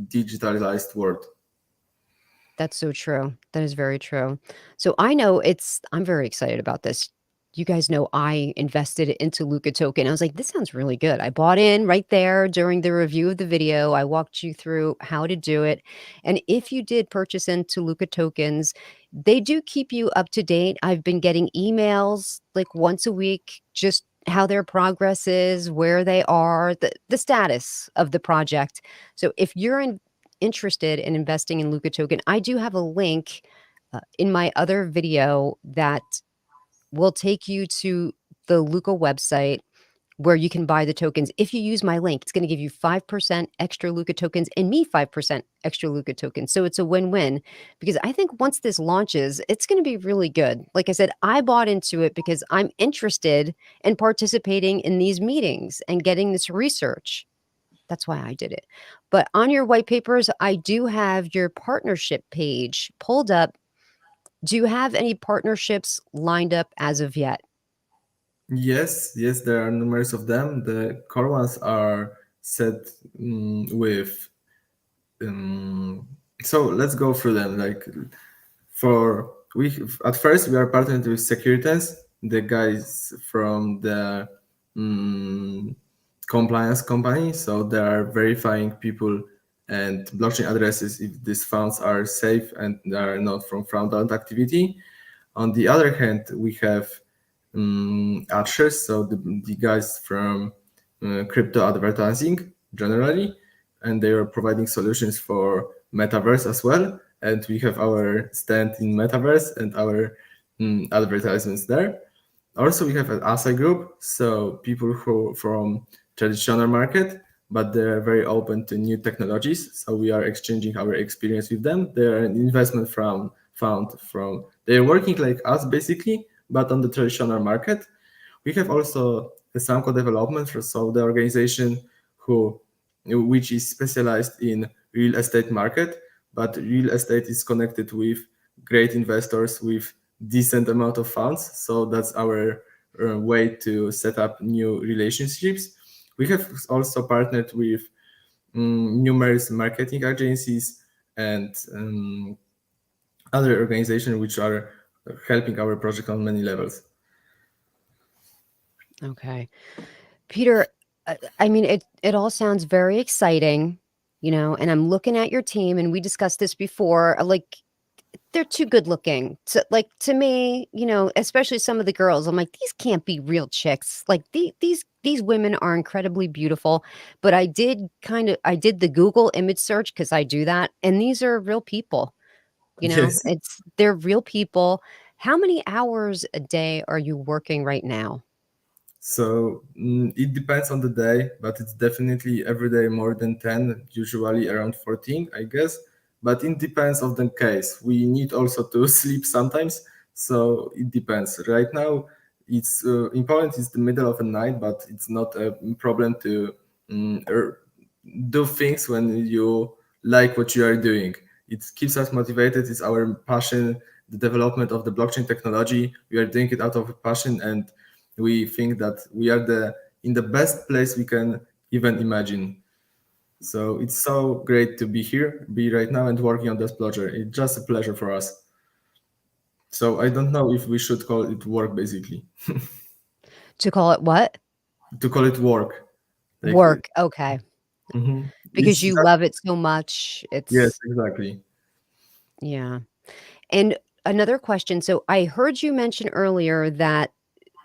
digitalized world. That's so true. That is very true. So I know I'm very excited about this. You guys know I invested into Luca token. I was like, this sounds really good. I bought in right there during the review of the video. I walked you through how to do it. And if you did purchase into Luca tokens, they do keep you up to date. I've been getting emails like once a week, just how their progress is, where they are, the status of the project. So if you're interested in investing in Luca token, I do have a link in my other video that will take you to the Luca website where you can buy the tokens. If you use my link, it's going to give you 5% extra Luca tokens and me 5% extra Luca tokens. So it's a win-win because I think once this launches, it's going to be really good. Like I said, I bought into it because I'm interested in participating in these meetings and getting this research. That's why I did it. But on your white papers, I do have your partnership page pulled up. Do you have any partnerships lined up as of yet? Yes, yes, there are numerous of them. The core ones are set with. Um, so let's go through them. Like for we at first we are partnered with Securitas, the guys from the um, compliance company. So they are verifying people and blockchain addresses if these funds are safe and are not from fraudulent activity. On the other hand, we have archers, so the guys from crypto advertising generally, and they are providing solutions for metaverse as well. And we have our stand in metaverse and our advertisements there. Also, we have an ASA group, so people who from traditional market, but they're very open to new technologies. So we are exchanging our experience with them. They're an investment from found from they're working like us basically, but on the traditional market. We have also a Samco development for so the organization who which is specialized in real estate market, but real estate is connected with great investors with decent amount of funds. So that's our way to set up new relationships. We have also partnered with numerous marketing agencies and other organizations which are helping our project on many levels. Okay. Peter, I mean, it all sounds very exciting, and I'm looking at your team, and we discussed this before. Like, they're too good looking. To me, especially some of the girls. I'm like, these can't be real chicks. Like these women are incredibly beautiful. But I did the Google image search because I do that, and these are real people. Yes. They're real people. How many hours a day are you working right now? So it depends on the day, but it's definitely every day more than 10, usually around 14, I guess. But it depends on the case. We need also to sleep sometimes, so it depends. Right now, it's in Poland, it's the middle of the night, but it's not a problem to do things when you like what you are doing. It keeps us motivated. It's our passion, the development of the blockchain technology. We are doing it out of passion, and we think that we are the in the best place we can even imagine. So it's so great to be here, be right now and working on this project. It's just a pleasure for us. So I don't know if we should call it work basically. To call it what? To call it work. Like Work. Okay. it's Because you just love it so much. yes, It's exactly. Yeah. And another question. So I heard you mention earlier that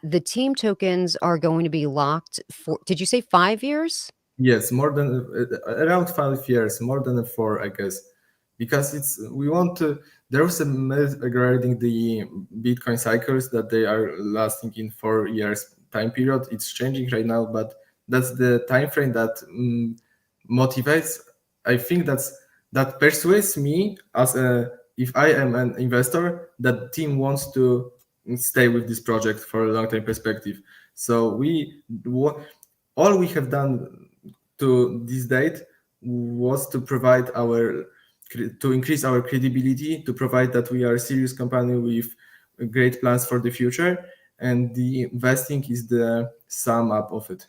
the team tokens are going to be locked for, did you say 5 years? Yes, more than around 5 years, more than four, I guess, because it's we want to. There was a myth regarding the Bitcoin cycles that they are lasting in 4 years time period. It's changing right now, but that's the time frame that motivates. I think that persuades me as a if I am an investor that team wants to stay with this project for a long time perspective. So all we have done to this date was to provide our to increase our credibility, to provide that we are a serious company with great plans for the future, and the investing is the sum up of it.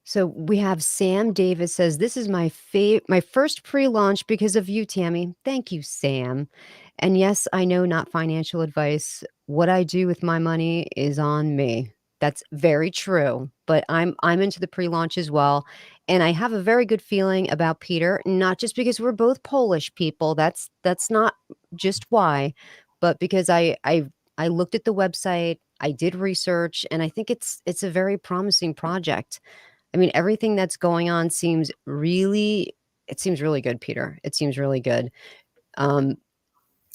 So we have Sam Davis says, "This is my first pre-launch because of you, Tammy. Thank you, Sam. And yes, I know not financial advice. What I do with my money is on me." That's very true. But I'm into the pre-launch as well. And I have a very good feeling about Peter, not just because we're both Polish people. That's not just why, but because I looked at the website, I did research, and I think it's a very promising project. I mean, everything that's going on seems really good, Peter. It seems really good. Um,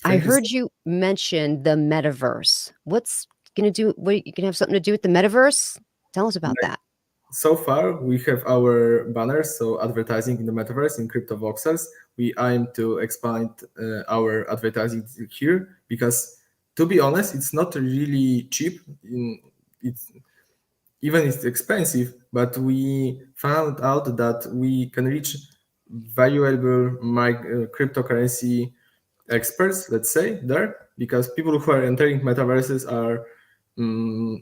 I Thank you. heard you mention the metaverse. What you gonna have something to do with the metaverse? Tell us about that. So far, we have our banners, so advertising in the metaverse in crypto voxels. We aim to expand our advertising here because, to be honest, it's not really cheap. It's even it's expensive, but we found out that we can reach valuable cryptocurrency experts, let's say, there, because people who are entering metaverses are,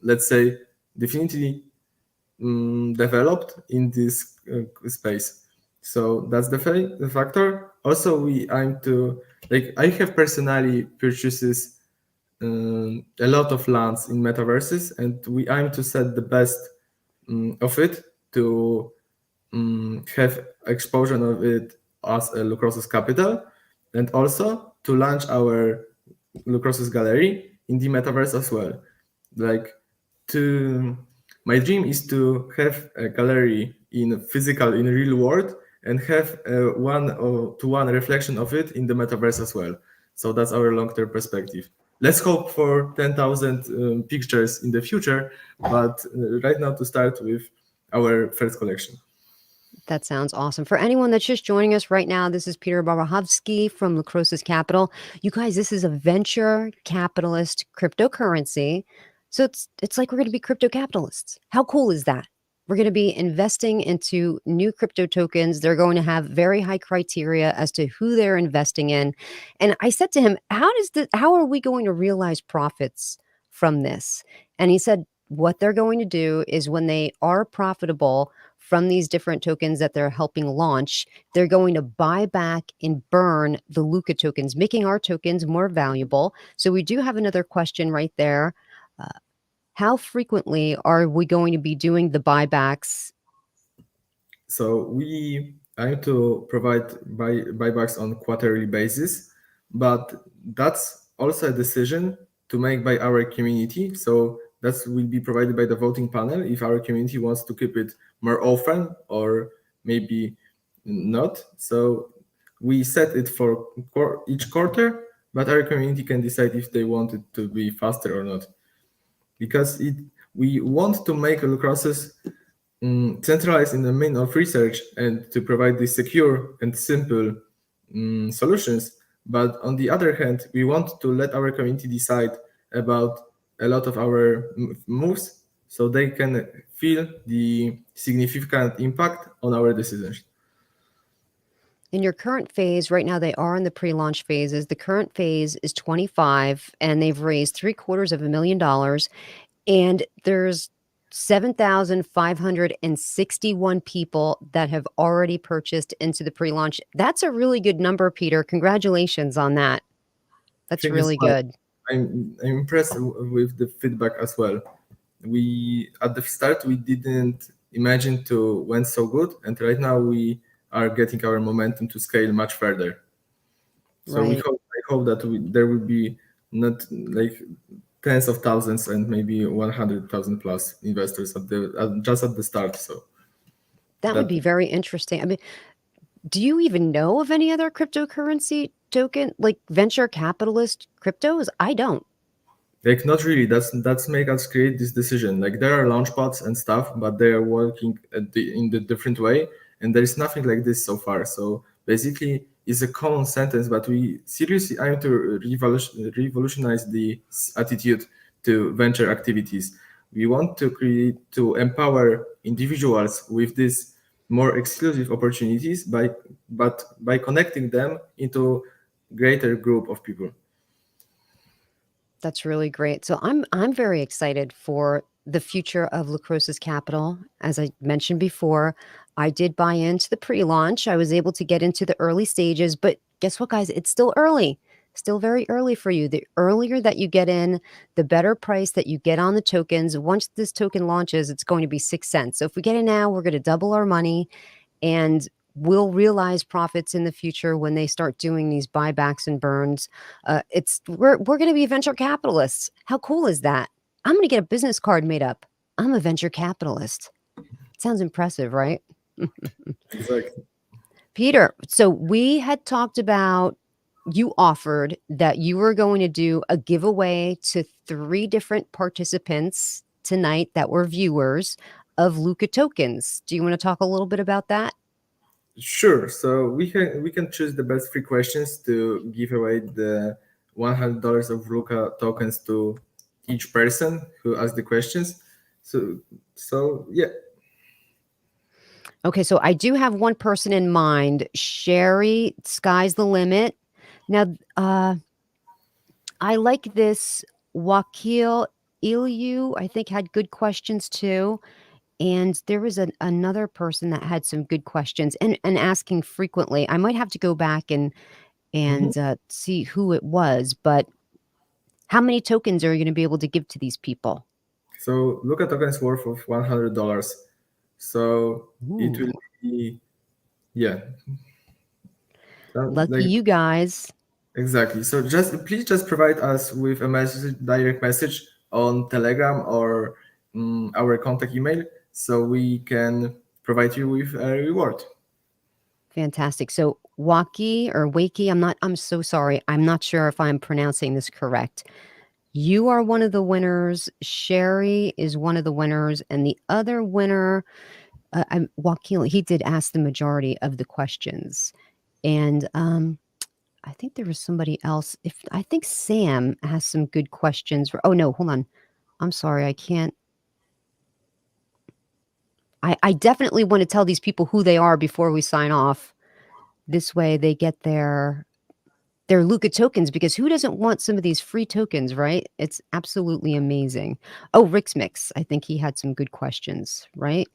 let's say, definitely developed in this space. So that's the factor. Also, we aim to, like, I have personally purchases a lot of lands in metaverses, and we aim to set the best of it to have exposure of it as a Lucrosis capital, and also to launch our Lucrosis gallery in the metaverse as well. Like, to my dream is to have a gallery in physical in real world and have a one-to-one reflection of it in the metaverse as well. So that's our long-term perspective. Let's hope for 10,000 pictures in the future, but right now to start with our first collection. That sounds awesome. For anyone that's just joining us right now, this is Peter Barbachowski from Lacrosis Capital. You guys, this is a venture capitalist cryptocurrency. So it's like we're going to be crypto capitalists. How cool is that? We're going to be investing into new crypto tokens. They're going to have very high criteria as to who they're investing in. And I said to him, how are we going to realize profits from this? And he said, what they're going to do is when they are profitable from these different tokens that they're helping launch, they're going to buy back and burn the Luca tokens, making our tokens more valuable. So we do have another question right there. Uh, how frequently are we going to be doing the buybacks? So we aim to provide buybacks on quarterly basis, but that's also a decision to make by our community. So that will be provided by the voting panel if our community wants to keep it more often or maybe not. So we set it for each quarter, but our community can decide if they want it to be faster or not. Because we want to make a process centralized in the main of research and to provide the secure and simple solutions. But on the other hand, we want to let our community decide about a lot of our moves so they can feel the significant impact on our decisions. In your current phase, right now they are in the pre-launch phases. The current phase is 25, and they've raised $750,000. And there's 7,561 people that have already purchased into the pre-launch. That's a really good number, Peter. Congratulations on that. That's Thank you so really much. good. I'm impressed with the feedback as well. We at the start we didn't imagine to went so good, and right now we are getting our momentum to scale much further. So Right. I hope that there will be not like tens of thousands and maybe 100,000 plus investors just at the start. So That would that be very interesting. I mean, do you even know of any other cryptocurrency token, like venture capitalist cryptos? I don't. like not really. That's make us create this decision. Like there are launchpads and stuff, but they are working in the different way, and there is nothing like this so far. So basically, it's a common sentence, but we seriously aim to revolutionize the attitude to venture activities. We want to create to empower individuals with these more exclusive opportunities by connecting them into greater group of people. That's really great. So I'm very excited for the future of Lacrosa's capital. As I mentioned before, I did buy into the pre-launch. I was able to get into the early stages, but guess what, guys? It's still early. Still very early for you. The earlier that you get in, the better price that you get on the tokens. Once this token launches, it's going to be 6 cents. So if we get in now, we're going to double our money, and we'll realize profits in the future when they start doing these buybacks and burns. We're going to be venture capitalists. How cool is that? I'm going to get a business card made up. I'm a venture capitalist. Sounds impressive, right? Exactly. Peter, so we had talked about, you offered that you were going to do a giveaway to 3 different participants tonight that were viewers of Luca tokens. Do you want to talk a little bit about that? Sure. So we can choose the best 3 questions to give away the $100 of Luca tokens to each person who asked the questions. So yeah. Okay, so I do have one person in mind, Sherry, sky's the limit. Now, I like this Wakil Ilyu, I think had good questions too. And there was another person that had some good questions and asking frequently. I might have to go back and Mhm. see who it was, but how many tokens are you going to be able to give to these people? So Luca token is worth of $100. So it will Ooh, be, yeah, lucky like you guys. exactly. So please just provide us with a message, direct message on Telegram or our contact email, so we can provide you with a reward. Fantastic. So Wakey, I'm so sorry. I'm not sure if I'm pronouncing this correct. You are one of the winners. Sherry is one of the winners. And the other winner, Wakil, he did ask the majority of the questions. And I think there was somebody else. If I think Sam has some good questions. Oh no, hold on. I'm sorry, I can't. I definitely want to tell these people who they are before we sign off. This way they get their Luca tokens, because who doesn't want some of these free tokens, right? It's absolutely amazing. Oh, Rick's Mix. I think he had some good questions, right?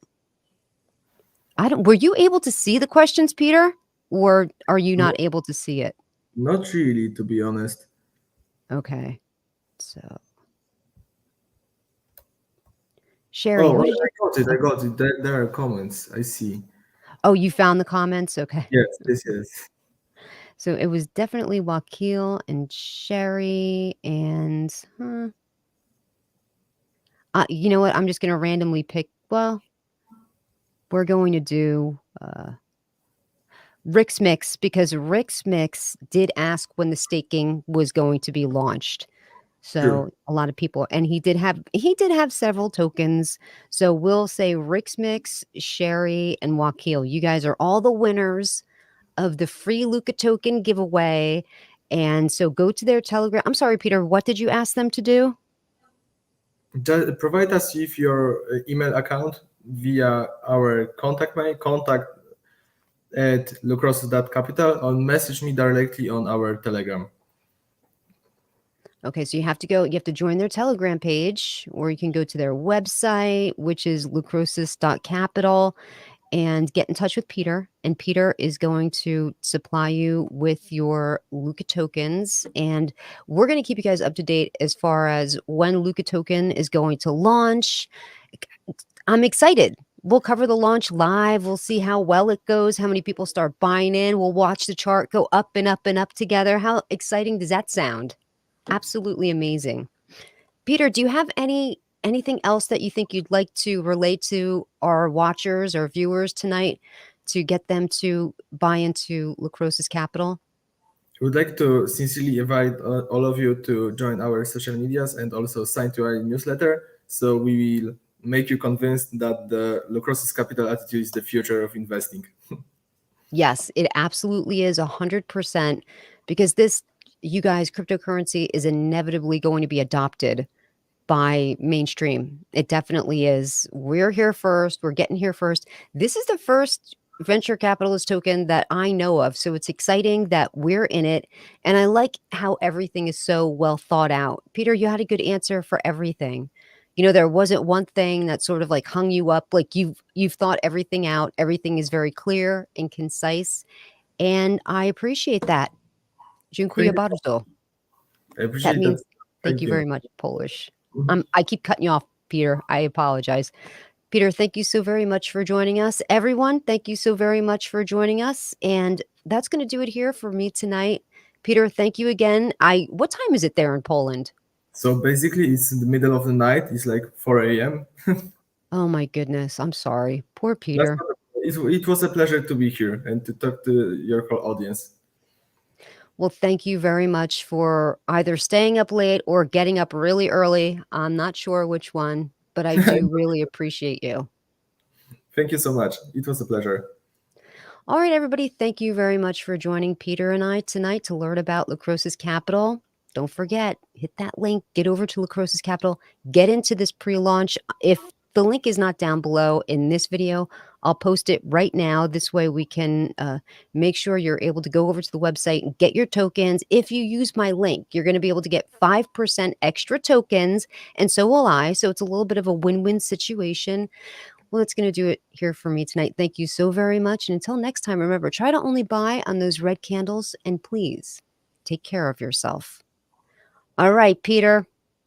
Were you able to see the questions, Peter? Or are you not No, able to see it? not really, to be honest. Okay. So Sherry, Oh, who I did you? I got it. I Okay. got it. There are comments. I see. Oh, you found the comments? Okay. Yes, this is. So it was definitely Wakil and Sherry and you know what? I'm just gonna randomly pick. Well, we're going to do Rick's Mix, because Rick's Mix did ask when the staking was going to be launched. Sure. So a lot of people, and he did have several tokens. So we'll say Rick's Mix, Sherry, and Wakil. You guys are all the winners of the free Luca token giveaway. And so go to their Telegram. I'm sorry, Peter, what did you ask them to do? Just provide us with your email account via our contact mail, contact@lucrosses.capital, or message me directly on our Telegram. Okay, so you have to join their Telegram page, or you can go to their website, which is lucrosis.capital, and get in touch with Peter. And Peter is going to supply you with your Luca tokens. And we're going to keep you guys up to date as far as when Luca token is going to launch. I'm excited. We'll cover the launch live. We'll see how well it goes, how many people start buying in. We'll watch the chart go up and up and up together. How exciting does that sound? Absolutely amazing. Peter, do you have anything else that you think you'd like to relate to our watchers or viewers tonight to get them to buy into Lacrosa's capital? We would like to sincerely invite all of you to join our social medias and also sign to our newsletter. So we will make you convinced that the Lucros's capital attitude is the future of investing. Yes, it absolutely is 100%, because you guys, cryptocurrency is inevitably going to be adopted by mainstream. It definitely is. We're here first. We're getting here first. This is the first venture capitalist token that I know of. So it's exciting that we're in it. And I like how everything is so well thought out. Peter, you had a good answer for everything. there wasn't one thing that sort of like hung you up. Like you've thought everything out. Everything is very clear and concise, and I appreciate that. Dziękuję Thank you. bardzo. I That appreciate that. means thank Thank you you. very much, Polish. Mhm. I keep cutting you off, Peter. I apologize. Peter, thank you so very much for joining us. Everyone, thank you so very much for joining us. And that's going to do it here for me tonight. Peter, thank you again. What time is it there in Poland? So basically, it's in the middle of the night. It's like 4 a.m. Oh my goodness. I'm sorry. Poor That's Peter. not it was a pleasure to be here and to talk to your whole audience. Well, thank you very much for either staying up late or getting up really early. I'm not sure which one, but I do really appreciate you. Thank you so much. It was a pleasure. All right, everybody, thank you very much for joining Peter and I tonight to learn about Lacrose's Capital. Don't forget, hit that link, get over to Lacrose's Capital, get into this pre-launch. If the link is not down below in this video, I'll post it right now. This way we can make sure you're able to go over to the website and get your tokens. If you use my link, you're going to be able to get 5% extra tokens, and so will I. So it's a little bit of a win-win situation. Well, that's going to do it here for me tonight. Thank you so very much. And until next time, remember, try to only buy on those red candles, and please take care of yourself. All right, Peter.